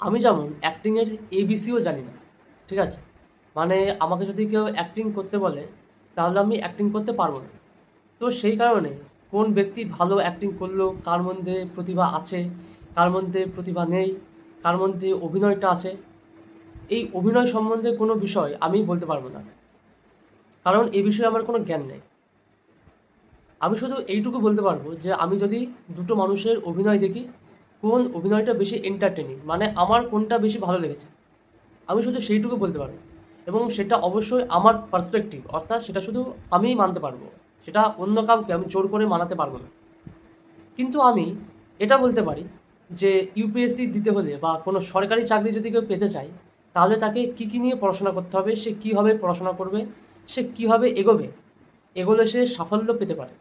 আমি যেমন অ্যাক্টিংয়ের এবিসিও জানি না, ঠিক আছে? মানে আমাকে যদি কেউ অ্যাক্টিং করতে বলে তাহলে আমি অ্যাক্টিং করতে পারবো না। তো সেই কারণে কোন ব্যক্তি ভালো অ্যাক্টিং করলো, কার মধ্যে প্রতিভা আছে, কার মধ্যে প্রতিভা নেই, কার মধ্যে অভিনয়টা আছে, এই অভিনয় সম্বন্ধে কোনো বিষয় আমি বলতে পারবো না, কারণ এই বিষয়ে আমার কোনো জ্ঞান নেই। আমি শুধু এইটুকু বলতে পারবো যে আমি যদি দুটো মানুষের অভিনয় দেখি, কোন অভিনয়টা বেশি এন্টারটেনিং, মানে আমার কোনটা বেশি ভালো লেগেছে, আমি শুধু সেইটুকু বলতে পারবো। এবং সেটা অবশ্যই আমার পার্সপেক্টিভ, অর্থাৎ সেটা শুধু আমিই মানতে পারবো, সেটা অন্য কাউকে আমি জোর করে মানাতে পারবো না। কিন্তু আমি এটা বলতে পারি যে ইউপিএসসি দিতে হলে বা কোনো সরকারি চাকরি যদি কেউ পেতে চায়, তাহলে তাকে কী কী নিয়ে পড়াশোনা করতে হবে, সে কীভাবে পড়াশোনা করবে, সে কীভাবে এগোবে, এগোলে সে সাফল্য পেতে পারে।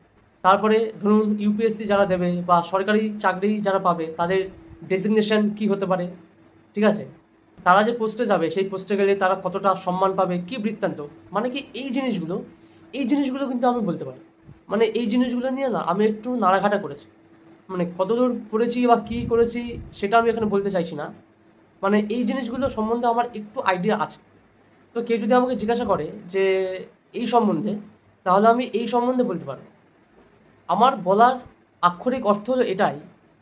তারপরে ধরুন ইউপিএসসি যারা দেবে বা সরকারি চাকরি যারা পাবে তাদের ডেজিগনেশন কী হতে পারে, ঠিক আছে? তারা যে পোস্টে যাবে সেই পোস্টে গেলে তারা কতটা সম্মান পাবে, কী বৃত্তান্ত, মানে কি এই জিনিসগুলো কিন্তু আমি বলতে পারি। মানে এই জিনিসগুলো নিয়ে না আমি একটু নাড়াঘাটা করেছি। মানে কতদূর পড়েছি বা কী করেছি সেটা আমি এখানে বলতে চাইছি না। মানে এই জিনিসগুলো সম্বন্ধে আমার একটু আইডিয়া আছে। তো কেউ যদি আমাকে জিজ্ঞাসা করে যে এই সম্বন্ধে, তাহলে আমি এই সম্বন্ধে বলতে পারবো। আমার বলার আক্ষরিক অর্থ হলো এটাই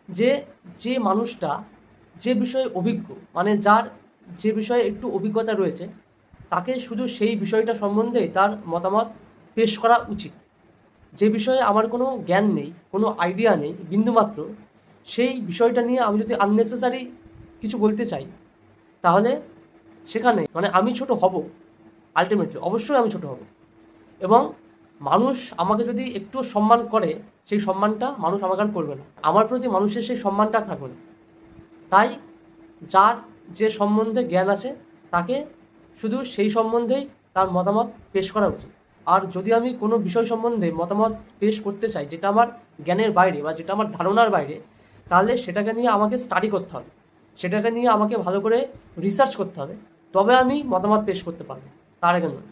যে, যে মানুষটা যে বিষয়ে অভিজ্ঞ, মানে যার যে বিষয়ে একটু অভিজ্ঞতা রয়েছে, তাকে শুধু সেই বিষয়টা সম্বন্ধে তার মতামত পেশ করা উচিত। যে বিষয়ে আমার কোনো জ্ঞান নেই, কোনো আইডিয়া নেই বিন্দুমাত্র, সেই বিষয়টা নিয়ে আমি যদি আননেসেসারি কিছু বলতে চাই, তাহলে সেখানে মানে আমি ছোট হব, আলটিমেটলি অবশ্যই আমি ছোট হব। এবং মানুষ আমাকে যদি একটু সম্মান করে, সেই সম্মানটা মানুষ আমাকে আর করবে না, আমার প্রতি মানুষের সেই সম্মানটা আর থাকবে না। তাই যার যে সম্বন্ধে জ্ঞান আছে তাকে শুধু সেই সম্বন্ধেই তার মতামত পেশ করা উচিত। আর যদি আমি কোনো বিষয় সম্বন্ধে মতামত পেশ করতে চাই যেটা আমার জ্ঞানের বাইরে বা যেটা আমার ধারণার বাইরে, তাহলে সেটাকে নিয়ে আমাকে স্টাডি করতে হবে, সেটাকে নিয়ে আমাকে ভালো করে রিসার্চ করতে হবে, তবে আমি মতামত পেশ করতে পারবো, তার আগে নয়।